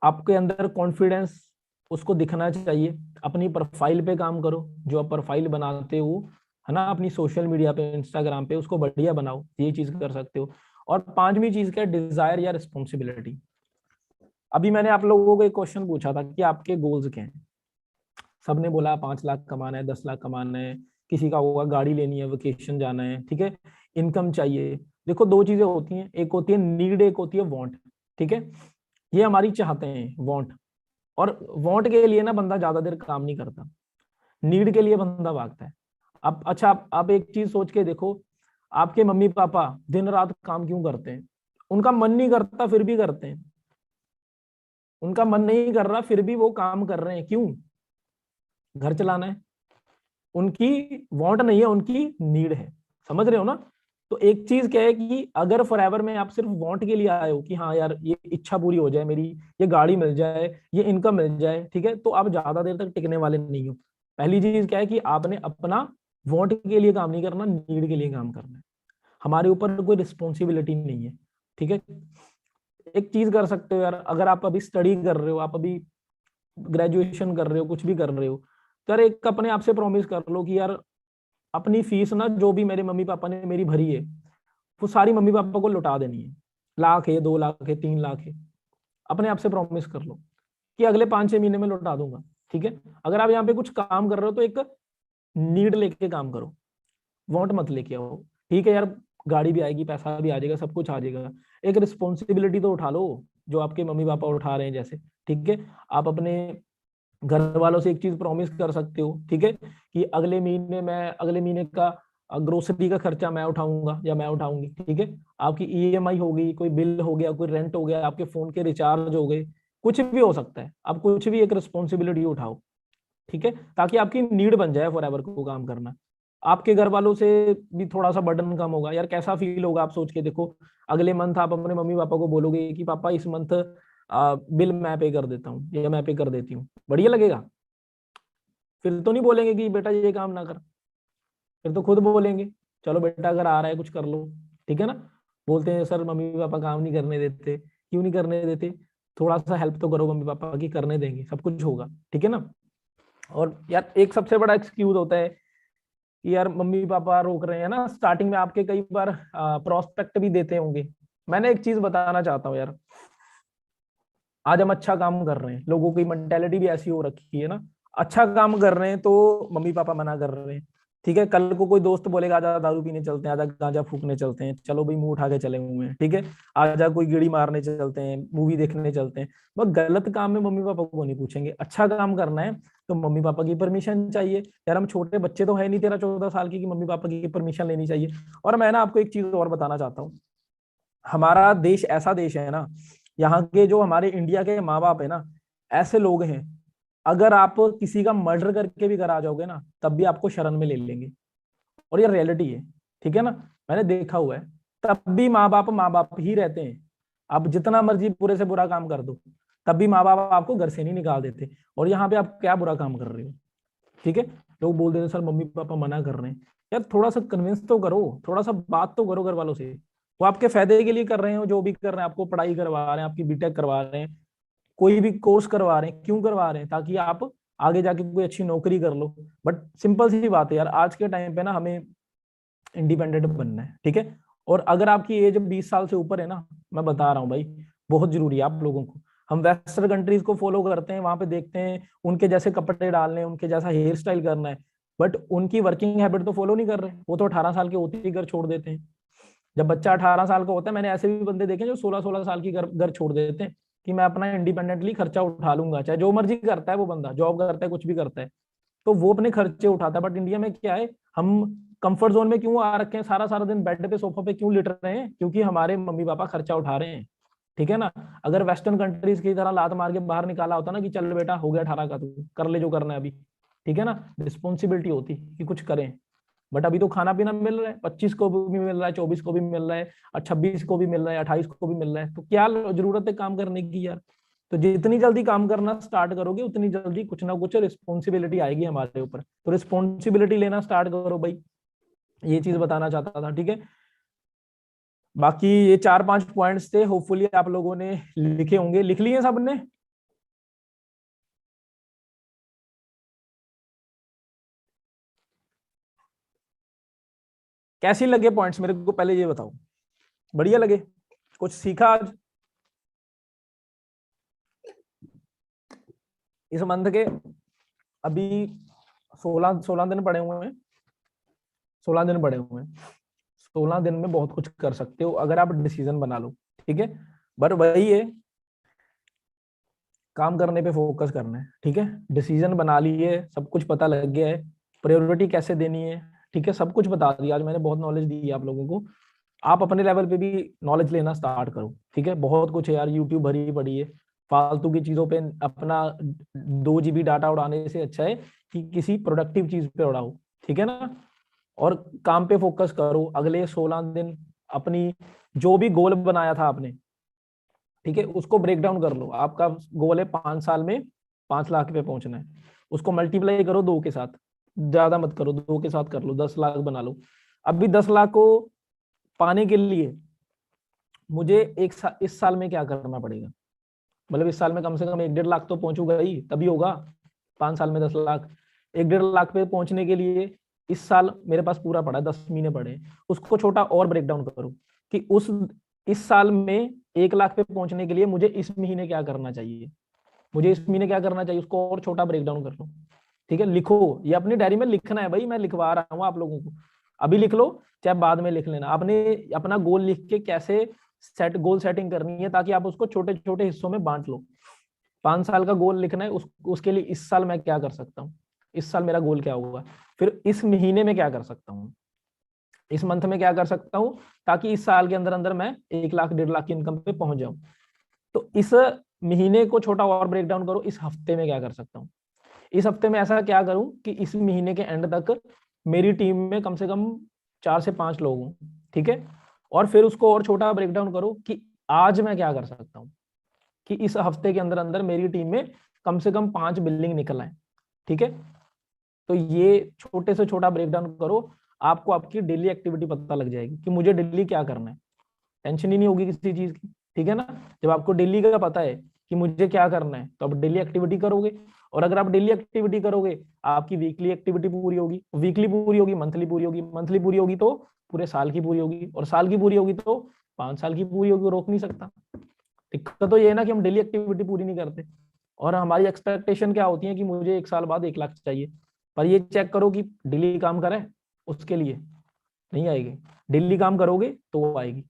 आपके अंदर कॉन्फिडेंस उसको दिखना चाहिए। अपनी प्रोफाइल पे काम करो, जो आप प्रोफाइल बनाते हो है ना अपनी सोशल मीडिया पे, इंस्टाग्राम पे, उसको बढ़िया बनाओ, ये चीज कर सकते हो। और पांचवी चीज क्या है? डिजायर या रिस्पॉन्सिबिलिटी। अभी मैंने आप लोगों को एक क्वेश्चन पूछा था कि आपके गोल्स क्या हैं। सबने बोला 5 लाख कमाना है, 10 लाख कमाना है, किसी का होगा गाड़ी लेनी है, वेकेशन जाना है, ठीक है, इनकम चाहिए। देखो दो चीजें होती हैं, एक होती है नीड, एक होती है वांट, ठीक है। ये हमारी चाहते हैं, वांट। और वांट के लिए ना बंदा ज्यादा देर काम नहीं करता, नीड के लिए बंदा भागता है। अब अच्छा, आप एक चीज सोच के देखो, आपके मम्मी पापा दिन रात काम क्यों करते हैं? उनका मन नहीं करता फिर भी करते हैं। उनका मन नहीं कर रहा फिर भी वो काम कर रहे हैं, क्यों? घर चलाना है। उनकी वांट नहीं है, उनकी नीड है। समझ रहे हो ना? तो एक चीज क्या है कि अगर फॉरएवर में आप सिर्फ वांट के लिए आए हो कि हाँ यार ये इच्छा पूरी हो जाए मेरी, ये गाड़ी मिल जाए, ये इनकम मिल जाए, ठीक है, तो आप ज्यादा देर तक टिकने वाले नहीं हो। पहली चीज क्या है कि आपने अपना वांट के लिए काम नहीं करना, नीड के लिए काम करना है। हमारे ऊपर कोई रिस्पॉन्सिबिलिटी नहीं है, ठीक है। एक चीज कर सकते हो यार, अगर आप अभी स्टडी कर रहे हो, आप अभी ग्रेजुएशन कर रहे हो, कुछ भी कर रहे हो, तो यार एक अपने आप से प्रॉमिस कर लो कि यार अपनी फीस ना, जो भी मेरे मम्मी पापा ने मेरी भरी है, वो सारी मम्मी पापा को लौटा देनी है। 1 लाख है, 2 लाख है, 3 लाख है, अपने आप से प्रॉमिस कर लो कि अगले 5-6 महीने में लौटा दूंगा, ठीक है। अगर आप यहाँ पे कुछ काम कर रहे हो तो एक नीड लेके काम करो, वांट मत लेके आओ, ठीक है यार। गाड़ी भी आएगी, पैसा भी आ जाएगा, सब कुछ आ जाएगा। एक रिस्पॉन्सिबिलिटी तो उठा लो, जो आपके मम्मी पापा उठा रहे हैं जैसे, ठीक है। आप अपने घर वालों से एक चीज प्रॉमिस कर सकते हो, ठीक है, कि अगले महीने का ग्रोसरी का खर्चा मैं उठाऊंगा या मैं उठाऊंगी, ठीक है। आपकी ईएमआई होगी, कोई बिल हो गया, कोई रेंट हो गया, आपके फोन के रिचार्ज हो गए, कुछ भी हो सकता है, आप कुछ भी एक रिस्पॉन्सिबिलिटी उठाओ, ठीक है, ताकि आपकी नीड बन जाए फॉर एवर को काम करना। आपके घर वालों से भी थोड़ा सा बर्डन कम होगा। यार कैसा फील होगा, आप सोच के देखो, अगले मंथ आप अपने मम्मी पापा को बोलोगे कि पापा इस मंथ बिल मैं पे कर देता हूँ या मैं पे कर देती हूँ, बढ़िया लगेगा? फिर तो नहीं बोलेंगे कि बेटा ये काम ना कर, फिर तो खुद बोलेंगे चलो बेटा अगर आ रहा है कुछ कर लो, ठीक है ना। बोलते हैं सर मम्मी पापा काम नहीं करने देते, क्यों नहीं करने देते? थोड़ा सा हेल्प तो करो मम्मी पापा की, करने देंगे, सब कुछ होगा, ठीक है ना। और यार एक सबसे बड़ा एक्सक्यूज होता है कि यार मम्मी पापा रोक रहे हैं ना, स्टार्टिंग में आपके कई बार प्रोस्पेक्ट भी देते होंगे। मैंने एक चीज बताना चाहता हूँ यार, आज हम अच्छा काम कर रहे हैं, लोगों की मेंटेलिटी भी ऐसी हो रखी है ना, अच्छा काम कर रहे हैं तो मम्मी पापा मना कर रहे हैं, ठीक है। कल को कोई दोस्त बोलेगा आजा दारू पीने चलते हैं, आजा गांजा फूकने चलते हैं, चलो भाई मुंह उठा के चले हुए हैं, ठीक है। आजा कोई गेड़ी मारने चलते हैं, मूवी देखने चलते हैं। बस गलत काम में मम्मी पापा को नहीं पूछेंगे, अच्छा काम करना है तो मम्मी पापा की परमिशन चाहिए। यार हम छोटे बच्चे तो है नहीं 13-14 साल की कि मम्मी पापा की परमिशन लेनी चाहिए। और मैं ना आपको एक चीज और बताना चाहता हूँ, हमारा देश ऐसा देश है ना, यहाँ के जो हमारे इंडिया के माँ बाप है ना, ऐसे लोग हैं, अगर आप किसी का मर्डर करके भी घर आ जाओगे ना, तब भी आपको शरण में ले लेंगे। और ये रियलिटी है, ठीक है ना, मैंने देखा हुआ है। तब भी माँ बाप ही रहते हैं। आप जितना मर्जी बुरे से बुरा काम कर दो, तब भी माँ बाप आपको घर से नहीं निकाल देते। और यहाँ पे आप क्या बुरा काम कर रहे हो, ठीक है। लोग बोल देते हैं सर मम्मी पापा मना कर रहे हैं। यार थोड़ा सा कन्विंस तो करो, थोड़ा सा बात तो करो घर वालों से। वो आपके फायदे के लिए कर रहे हो, जो भी कर रहे हैं, आपको पढ़ाई करवा रहे हैं, आपकी बीटेक करवा रहे हैं, कोई भी कोर्स करवा रहे हैं, क्यों करवा रहे हैं? ताकि आप आगे जाके कोई अच्छी नौकरी कर लो। बट सिंपल सी बात है यार, आज के टाइम पे ना हमें इंडिपेंडेंट बनना है, ठीक है। और अगर आपकी एज 20 साल से ऊपर है ना, मैं बता रहा हूँ भाई, बहुत जरूरी है आप लोगों को। हम वेस्टर्न कंट्रीज को फॉलो करते हैं, वहां पे देखते हैं उनके जैसे कपड़े डालने, उनके जैसा हेयर स्टाइल करना है, बट उनकी वर्किंग हैबिट तो फॉलो नहीं कर रहे। वो तो 18 साल के होते ही घर छोड़ देते हैं। जब बच्चा 18 साल का होता है, मैंने ऐसे भी बंदे देखे जो 16-16 साल की घर छोड़ देते हैं कि मैं अपना इंडिपेंडेंटली खर्चा उठा लूंगा, चाहे जो मर्जी करता है वो बंदा, जॉब करता है, कुछ भी करता है, तो वो अपने खर्चे उठाता है। बट इंडिया में क्या है, हम कंफर्ट जोन में क्यों आ रखे हैं, सारा सारा दिन बेड पे सोफा पे क्यों लिट रहे हैं? क्योंकि हमारे मम्मी पापा खर्चा उठा रहे हैं, ठीक है ना। अगर वेस्टर्न कंट्रीज की तरह लात मार के बाहर निकाला होता ना कि चल बेटा हो गया 18 का, तू कर ले जो करना है अभी, ठीक है ना, रिस्पॉन्सिबिलिटी होती कि कुछ करें। बट अभी तो खाना पीना मिल रहा है, 25 को भी मिल रहा है, 24 को भी मिल रहा है, और 26 को भी मिल रहा है, 28 को भी मिल रहा है, तो क्या जरूरत है काम करने की यार? तो जितनी जल्दी काम करना स्टार्ट करोगे, उतनी जल्दी कुछ ना कुछ रिस्पॉन्सिबिलिटी आएगी हमारे ऊपर, तो रिस्पॉन्सिबिलिटी लेना स्टार्ट करो भाई। ये चीज बताना चाहता था, ठीक है। बाकी ये 4-5 पॉइंट्स थे, होपफुली आप लोगों ने लिखे होंगे, लिख लिए सबने? कैसी लगे पॉइंट्स, मेरे को पहले ये बताओ। बढ़िया लगे? कुछ सीखा आज इस मंथ के? अभी 16 दिन पड़े हुए हैं, 16 दिन पड़े हुए हैं। 16 दिन में बहुत कुछ कर सकते हो अगर आप डिसीजन बना लो, ठीक है। बट वही है, काम करने पे फोकस करना है, ठीक है। डिसीजन बना लिए, सब कुछ पता लग गया है, प्रायोरिटी कैसे देनी है, ठीक है, सब कुछ बता दिया आज मैंने, बहुत नॉलेज दी है आप लोगों को। आप अपने लेवल पे भी नॉलेज लेना स्टार्ट करो, ठीक है। बहुत कुछ है यार, यूट्यूब भरी पड़ी है। फालतू की चीजों पे अपना 2 GB डाटा उड़ाने से अच्छा है कि किसी प्रोडक्टिव चीज पे उड़ाओ, ठीक है ना। और काम पे फोकस करो अगले 16 दिन। अपनी जो भी गोल बनाया था आपने, ठीक है, उसको ब्रेक डाउन कर लो। आपका गोल है 5 साल में 5 लाख पे पहुंचना है, उसको मल्टीप्लाई करो 2 के साथ, ज्यादा मत करो, 2 के साथ कर लो, 10 लाख बना लो। अभी 10 लाख को पाने के लिए मुझे इस साल में क्या करना पड़ेगा? मतलब इस साल में कम से कम 1-1.5 लाख तो पहुंचूगा ही, तभी होगा 5 साल में 10 लाख। 1-1.5 लाख पे पहुंचने के लिए इस साल मेरे पास पूरा पड़ा है, 10 महीने पड़े हैं। उसको छोटा और ब्रेक डाउन करो कि उस इस साल में 1 लाख पे पहुंचने के लिए मुझे इस महीने क्या करना चाहिए, मुझे इस महीने क्या करना चाहिए, उसको और छोटा ब्रेक डाउन कर लो, ठीक है। लिखो, ये अपनी डायरी में लिखना है भाई, मैं लिखवा रहा हूँ आप लोगों को। अभी लिख लो, चाहे बाद में लिख लेना। आपने अपना गोल लिख के कैसे गोल सेटिंग करनी है, ताकि आप उसको छोटे छोटे हिस्सों में बांट लो। 5 साल का गोल लिखना है, उसके लिए इस साल मैं क्या कर सकता हूँ, इस साल मेरा गोल क्या होगा, फिर इस महीने में क्या कर सकता हूँ, इस मंथ में क्या कर सकता हूँ ताकि इस साल के अंदर अंदर मैं 1 लाख 1.5 लाख की इनकम पे पहुंच जाऊं। तो इस महीने को छोटा और ब्रेक डाउन करो, इस हफ्ते में क्या कर सकता हूँ, इस हफ्ते में ऐसा क्या करूं कि इस महीने के एंड तक मेरी टीम में कम से कम 4 से 5 लोग हों, ठीक है। और फिर उसको और छोटा ब्रेक डाउन करो कि आज मैं क्या कर सकता हूँ कि इस हफ्ते के अंदर अंदर मेरी टीम में कम से कम 5 बिल्डिंग निकल आए, ठीक है। तो ये छोटे से छोटा ब्रेक डाउन करो, आपको आपकी डेली एक्टिविटी पता लग जाएगी कि मुझे डेली क्या करना है, टेंशन ही नहीं होगी किसी चीज की, ठीक है ना। जब आपको डेली का पता है कि मुझे क्या करना है तो आप डेली एक्टिविटी करोगे, और अगर आप डेली एक्टिविटी करोगे आपकी वीकली एक्टिविटी पूरी होगी, वीकली पूरी होगी, मंथली पूरी होगी, मंथली पूरी होगी तो पूरे साल की पूरी होगी, और साल की पूरी होगी तो 5 साल की पूरी होगी, रोक नहीं सकता। दिक्कत तो ये है ना कि हम डेली एक्टिविटी पूरी नहीं करते, और हमारी एक्सपेक्टेशन क्या होती है कि मुझे 1 साल बाद 1 लाख चाहिए। पर ये चेक करो कि डेली काम करें, उसके लिए नहीं आएगी, डेली काम करोगे तो वो आएगी,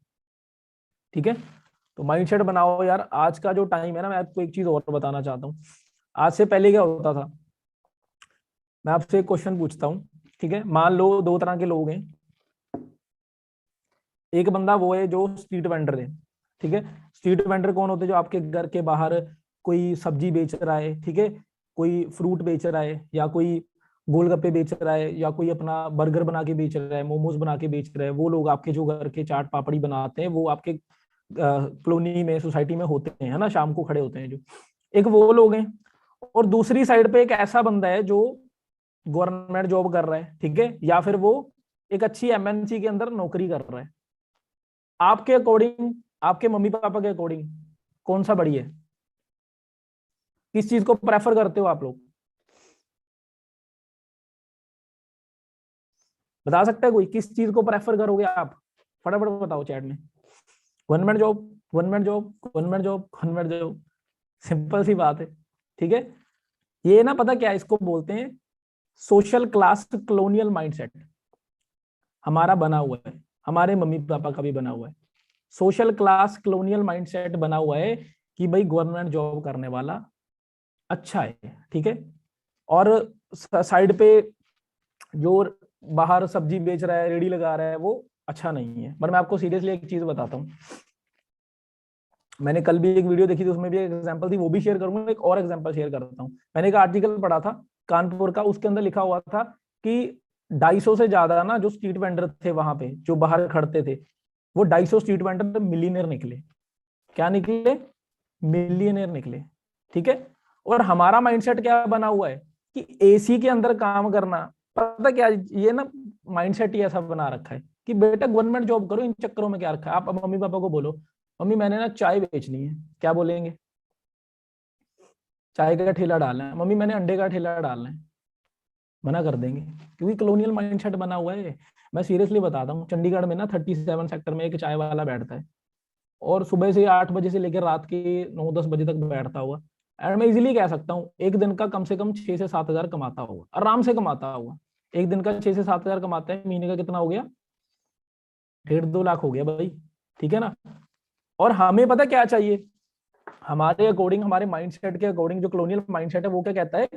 ठीक है। तो माइंडसेट बनाओ यार। आज का जो टाइम है ना, मैं आपको एक चीज और बताना चाहता हूँ। आज से पहले क्या होता था, मैं आपसे एक क्वेश्चन पूछता हूँ, ठीक है। मान लो 2 तरह के लोग हैं। एक बंदा वो है जो स्ट्रीट वेंडर है, ठीक है। स्ट्रीट वेंडर कौन होते हैं, जो आपके घर के बाहर कोई सब्जी बेच रहा है, ठीक है, कोई फ्रूट बेच रहा है, या कोई गोलगप्पे बेच रहा है, या कोई अपना बर्गर बना के बेच रहा है, मोमोज बना के बेच रहा है। वो लोग आपके जो घर के चाट पापड़ी बनाते हैं, वो आपके कॉलोनी में, सोसाइटी में होते हैं, है ना, शाम को खड़े होते हैं जो। एक वो लोग हैं। और दूसरी साइड पे एक ऐसा बंदा है जो गवर्नमेंट जॉब कर रहा है, ठीक है, या फिर वो एक अच्छी एमएनसी के अंदर नौकरी कर रहा है। आपके अकॉर्डिंग, आपके मम्मी पापा के अकॉर्डिंग कौन सा बढ़िया है, किस चीज को प्रेफर करते हो आप लोग, बता सकते हैं कोई, किस चीज को प्रेफर करोगे आप, फटाफट बताओ चैट में। Government job, government job, government job, government job, simple सी बात है, ठीक है। ये ना पता क्या है, इसको बोलते हैं सोशल क्लास कॉलोनियल माइंडसेट। हमारा बना हुआ है, हमारे मम्मी पापा का भी बना हुआ है। सोशल क्लास कॉलोनियल माइंडसेट बना हुआ है कि भाई गवर्नमेंट जॉब करने वाला अच्छा है, ठीक है। और साइड पे जो बाहर सब्जी बेच रहा है, रेडी लगा रहा है, वो अच्छा नहीं है। पर मैं आपको सीरियसली एक चीज बताता हूँ, मैंने कल भी एक वीडियो देखी थी, उसमें भी एक एग्जांपल थी, वो भी शेयर करूंगा। एक और एग्जांपल शेयर करता हूँ। मैंने एक आर्टिकल पढ़ा था कानपुर का, उसके अंदर लिखा हुआ था कि 250 से ज्यादा ना जो स्ट्रीट वेंडर थे वहां पे, जो बाहर खड़ते थे, वो 250 स्ट्रीट वेंडर मिलीनियर निकले। क्या निकले, मिलियनियर निकले, ठीक है। और हमारा माइंडसेट क्या बना हुआ है कि एसी के अंदर काम करना, पता क्या, ये ना माइंडसेट ही ऐसा बना रखा है कि बेटा गवर्नमेंट जॉब करो, इन चक्करों में क्या रखा है। आप मम्मी पापा को बोलो मम्मी मैंने ना चाय बेचनी है, क्या बोलेंगे, चाय का ठेला डालना है। मम्मी मैंने अंडे का ठेला डालना है, मना कर देंगे, क्योंकि कॉलोनियल माइंडसेट बना हुआ है। मैं सीरियसली बताता हूँ, चंडीगढ़ में ना 37 सेक्टर में एक चाय वाला बैठता है, और सुबह से 8 बजे से लेकर रात के 9-10 बजे तक बैठता हुआ। एंड मैं इजीली कह सकता हूँ एक दिन का कम से कम 6 से 7 हजार कमाता होगा, आराम से कमाता होगा। एक दिन का 6 से 7 हजार कमाता है, महीने का कितना हो गया, 1.5-2 लाख हो गया भाई, ठीक है ना। और हमें पता क्या चाहिए, हमारे अकॉर्डिंग, हमारे माइंडसेट के अकॉर्डिंग, जो कॉलोनियल माइंडसेट है वो क्या कहता है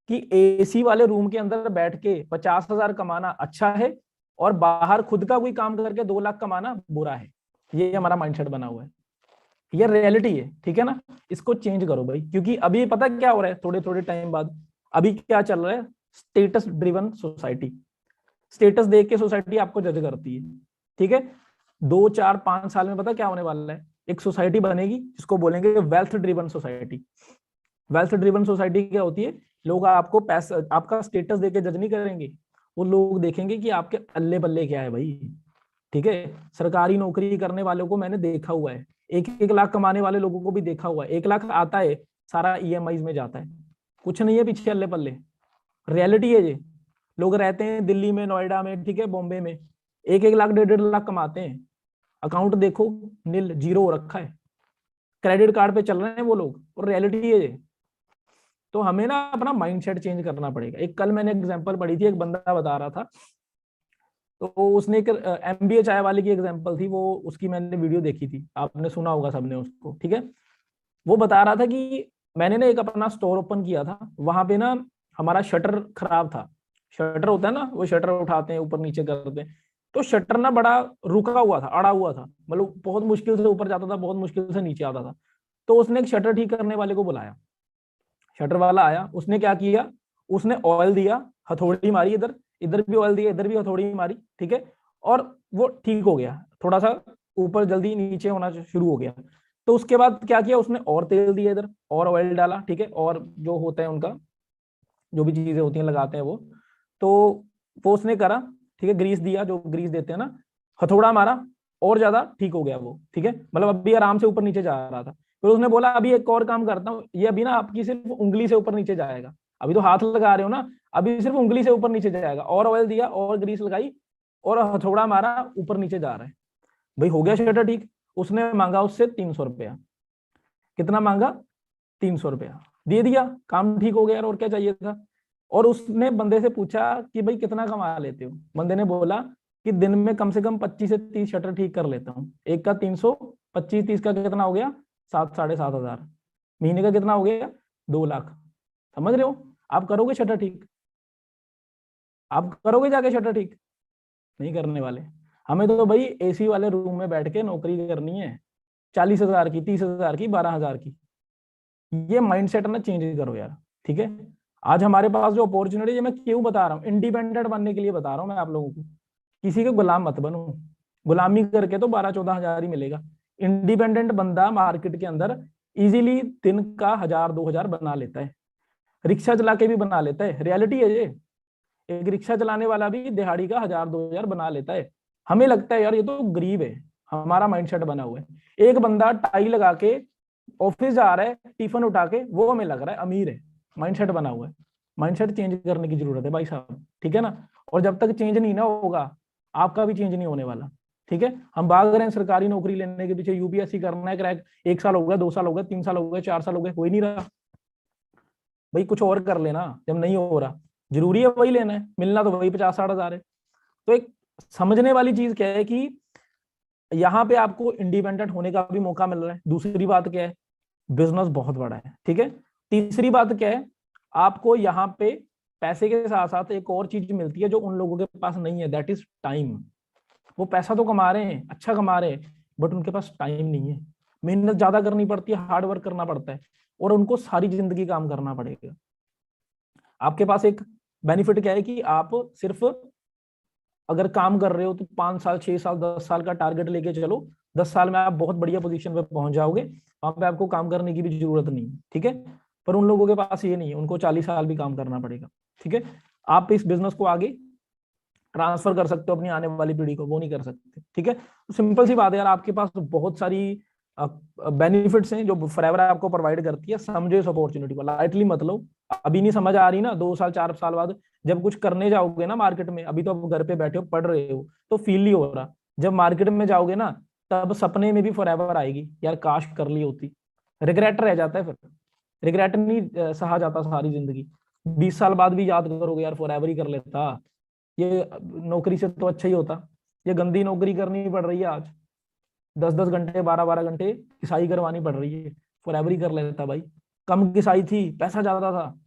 कि एसी वाले रूम के अंदर बैठ के 50 हजार कमाना अच्छा है, और बाहर खुद का कोई काम करके 2 लाख कमाना बुरा है। ये हमारा माइंडसेट बना हुआ है, ये रियलिटी है, ठीक है ना। इसको चेंज करो भाई, क्योंकि अभी पता क्या हो रहा है, थोड़े थोड़े टाइम बाद अभी क्या चल रहा है, स्टेटस ड्रिवन सोसाइटी। स्टेटस देख के सोसाइटी आपको जज करती है, ठीक है। 2-4-5 साल में पता क्या होने वाला है, एक सोसाइटी बनेगी जिसको बोलेंगे wealth driven society. Wealth driven society क्या होती है, लोग आपको पैसा, आपका स्टेटस देके जज नहीं करेंगे, वो लोग देखेंगे कि आपके अल्ले बल्ले क्या है भाई, ठीक है। सरकारी नौकरी करने वालों को मैंने देखा हुआ है, 1-1 लाख कमाने वाले लोगों को भी देखा हुआ है। 1 लाख आता है, सारा ईएमआई में जाता है, कुछ नहीं है पीछे अल्ले पल्ले, रियलिटी है ये। लोग रहते हैं दिल्ली में, नोएडा में, ठीक है, बॉम्बे में, 1-1 लाख 1.5-1.5 लाख कमाते हैं, अकाउंट देखो नील जीरो हो रखा है, क्रेडिट कार्ड पे चल रहे हैं वो लोग, और रियलिटी है ये। तो हमें ना अपना माइंडसेट चेंज करना पड़ेगा। एक कल मैंने एग्जांपल पढ़ी थी, एक बंदा बता रहा था, तो उसने एक एमबीए चाय वाले की एग्जांपल थी वो, उसकी मैंने वीडियो देखी थी, आपने सुना होगा सबने उसको, ठीक है। वो बता रहा था कि मैंने ना एक अपना स्टोर ओपन किया था, वहां पे ना हमारा शटर खराब था। शटर होता है ना, वो शटर उठाते हैं ऊपर नीचे करते हैं, तो शटर ना बड़ा रुका हुआ था, अड़ा हुआ था, मतलब बहुत मुश्किल से ऊपर जाता था, बहुत मुश्किल से नीचे आता था। तो उसने एक शटर ठीक करने वाले को बुलाया, शटर वाला आया, उसने क्या किया, उसने ऑयल दिया, हथौड़ी मारी, इधर इधर भी ऑयल दिया, इधर भी हथौड़ी मारी, ठीक है, और वो ठीक हो गया, थोड़ा सा ऊपर जल्दी नीचे होना शुरू हो गया। तो उसके बाद क्या किया, उसने और तेल दिया इधर, और ऑयल डाला, ठीक है, और जो होता है उनका जो भी चीजें होती हैं लगाते हैं वो, तो वो उसने करा, ठीक है, ग्रीस दिया, जो ग्रीस देते हैं ना, हथौड़ा मारा, और ज्यादा ठीक हो गया वो, ठीक है, मतलब अभी आराम से ऊपर नीचे जा रहा था। फिर उसने बोला अभी एक और काम करता हूँ, ये अभी ना आपकी सिर्फ उंगली से ऊपर नीचे जाएगा, अभी तो हाथ लगा रहे हो ना, अभी सिर्फ उंगली से ऊपर नीचे जाएगा, और ऑयल दिया और ग्रीस लगाई और हथौड़ा मारा, ऊपर नीचे जा रहा है। भाई हो गया शटर ठीक। उसने मांगा उससे 300 रुपया। कितना मांगा? 300 रुपया। दे दिया, काम ठीक हो गया यार, और क्या चाहिए था। और उसने बंदे से पूछा कि भाई कितना कमा लेते हो। बंदे ने बोला कि दिन में कम से कम 25 से 30 शटर ठीक कर लेता हूँ। एक का 300, 25 30 का कितना हो गया? 7 साढ़े 7 हजार। महीने का कितना हो गया? 2 लाख। समझ रहे हो? आप करोगे शटर ठीक? आप करोगे जाके शटर ठीक? नहीं करने वाले। हमें तो भाई एसी वाले रूम में बैठ के नौकरी करनी है, 40 हजार की, 30 हजार की, 12 हजार की। ये माइंडसेट ना चेंज करो यार, ठीक है। आज हमारे पास जो अपॉर्चुनिटी है, मैं क्यों बता रहा हूँ, इंडिपेंडेंट बनने के लिए बता रहा हूँ मैं आप लोगों को। किसी के गुलाम मत बनो। गुलामी करके तो 12 14 हजार ही मिलेगा। इंडिपेंडेंट बंदा मार्केट के अंदर इजीली दिन का 1000 2000 बना लेता है, रिक्शा चला के भी बना लेता है, रियलिटी है ये। एक रिक्शा चलाने वाला भी दिहाड़ी का 1000 2000 बना लेता है। हमें लगता है यार ये तो गरीब है, हमारा माइंडसेट बना हुआ है। एक बंदा टाई लगा के ऑफिस जा रहा है, टिफिन उठा के, वो हमें लग रहा है अमीर है, माइंडसेट बना हुआ है। माइंडसेट चेंज करने की जरूरत है भाई साहब, ठीक है ना। और जब तक चेंज नहीं ना होगा, आपका भी चेंज नहीं होने वाला, ठीक है। हम भाग रहे हैं सरकारी नौकरी लेने के पीछे, यूपीएससी करना है क्रैक, 1 साल हो गया, 2 साल हो गए, 3 साल हो गए, 4 साल हो गए, हो ही नहीं रहा। भाई कुछ और कर लेना जब नहीं हो रहा। जरूरी है वही लेना है, मिलना तो वही 50 60 हजार है। तो एक समझने वाली चीज क्या है कि यहाँ पे आपको इंडिपेंडेंट होने का भी मौका मिल रहा है। दूसरी बात क्या है, बिजनेस बहुत बड़ा है, ठीक है। तीसरी बात क्या है, आपको यहाँ पे पैसे के साथ साथ एक और चीज मिलती है जो उन लोगों के पास नहीं है, दैट इज टाइम। वो पैसा तो कमा रहे हैं, अच्छा कमा रहे हैं, बट उनके पास टाइम नहीं है। मेहनत ज्यादा करनी पड़ती है, हार्ड वर्क करना पड़ता है, और उनको सारी जिंदगी काम करना पड़ेगा। आपके पास एक बेनिफिट क्या है कि आप सिर्फ अगर काम कर रहे हो तो 5 साल 6 साल 10 साल का टारगेट लेके चलो, 10 साल में आप बहुत बढ़िया पोजीशन पे पहुंच जाओगे, वहां पे आपको काम करने की भी जरूरत नहीं है, ठीक है। पर उन लोगों के पास ये नहीं है, उनको 40 साल भी काम करना पड़ेगा, ठीक है। आप इस बिजनेस को आगे ट्रांसफर कर सकते हो अपनी आने वाली पीढ़ी को, वो नहीं कर सकते, ठीक है। तो सिंपल सी बात है यार, आपके पास तो बहुत सारी बेनिफिट्स हैं जो फॉरएवर आपको प्रोवाइड करती है। समझो इस अपॉर्चुनिटी को, लाइटली मत लो। अभी नहीं समझ आ रही ना, 2 साल 4 साल बाद जब कुछ करने जाओगे ना मार्केट में, अभी तो आप घर पे बैठे हो पढ़ रहे हो तो फील नहीं हो रहा, जब मार्केट में जाओगे ना तब सपने में भी फॉरएवर आएगी, यार काश कर ली होती। रिग्रेट रह जाता है फिर, रिग्रेट नहीं सहा जाता सारी जिंदगी। 20 साल बाद भी याद करोगे यार फॉरएवर ही कर लेता, ये नौकरी से तो अच्छा ही होता। ये गंदी नौकरी करनी पड़ रही है आज, 10 10 घंटे 12 12 घंटे किसाई करवानी पड़ रही है, फॉरएवर ही कर लेता भाई। कम किसाई थी, पैसा ज्यादा था,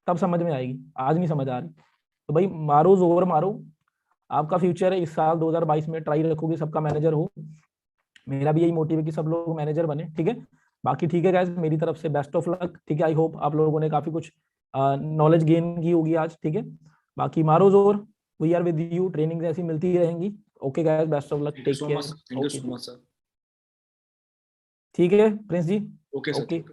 तब समझ में आएगी, आज नहीं समझ आ रही। तो भाई मारो, जोर मारो, आपका फ्यूचर है। इस साल 2022 में ट्राई रखोगे सबका मैनेजर हो। मेरा भी यही मोटिव है कि सब लोग मैनेजर बने, ठीक है। बाकी ठीक है गाइस, मेरी तरफ से बेस्ट ऑफ लक, ठीक है। आई होप आप लोगों ने काफी कुछ नॉलेज गेन की होगी आज, ठीक है। बाकी मारो जोर, we are with you, training ऐसी मिलती ही रहेंगी। Okay guys, best of luck, Thank you take so much. Care. Thank you okay so much, sir. ठीक है Prince ji, Okay, sir. Okay.